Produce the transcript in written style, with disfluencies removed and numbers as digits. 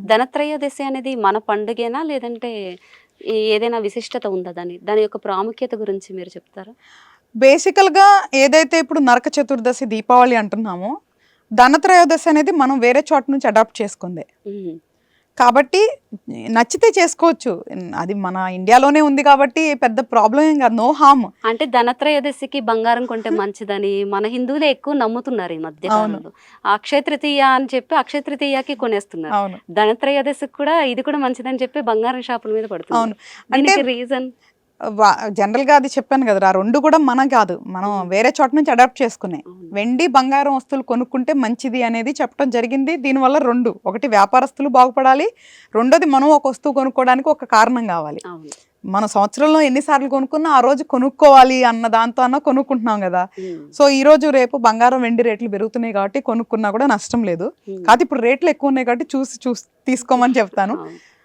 ధనత్రయోదశి అనేది మన పండుగేనా? లేదంటే ఏదైనా విశిష్టత ఉందా దాని యొక్క ప్రాముఖ్యత గురించి మీరు చెప్తారా? బేసికల్‌గా ఏదైతే ఇప్పుడు నరక చతుర్దశి, దీపావళి అంటున్నామో, ధనత్రయోదశి అనేది మనం వేరే చోట నుంచి అడాప్ట్ చేసుకుందే. హ్మ్. కాబట్టి నచ్చితే చేసుకోవచ్చు. అది మన ఇండియాలోనే ఉంది కాబట్టి పెద్ద ప్రాబ్లమ్ ఏం కాదు. No harm. అంటే ధనత్రయోదశికి బంగారం కొంటే మంచిదని మన హిందువులే ఎక్కువ నమ్ముతున్నారు ఈ మధ్య అవును. కాలంలో. అక్షయ తృతీయ అని చెప్పి అక్షయ తృతీయకి కొనేస్తున్నారు. అవును. ధనత్రయోదశికి కూడా ఇది కూడా మంచిదని చెప్పి బంగారం షాపుల మీద పడుతున్నారు. అవును. అంటే దీనికి రీజన్? జనరల్‌గా అది చెప్పాను గదరా! 2 కూడా మనం కాదు. మనం వేరే చోట నుంచి అడాప్ట్ చేసుకున్నాయి. అవును. వెండి, బంగారం వస్తువులు కొనుక్కుంటే మంచిది అనేది చెప్పడం జరిగింది. దీనివల్ల 2 ఒకటి వ్యాపారస్తులు బాగుపడాలి. రెండోది మనం ఒక వస్తువు కొనుక్కోవడానికి ఒక కారణం కావాలి. అవును. మనం సంవత్సరంలో ఎన్ని సార్లు కొనుక్కున్నా ఆ రోజు కొనుక్కోవాలి అన్న దాంతో అన్నా కొనుక్కుంటున్నాం గదా! సో ఈ రోజు రేపు బంగారం, వెండి రేట్లు పెరుగుతున్నాయి కాబట్టి కొనుక్కున్నా కూడా నష్టం లేదు. కాకపోతే ఇప్పుడు రేట్లు ఎక్కువ ఉన్నాయి కాబట్టి చూసి తీసుకోమని చెప్తాను. అవును.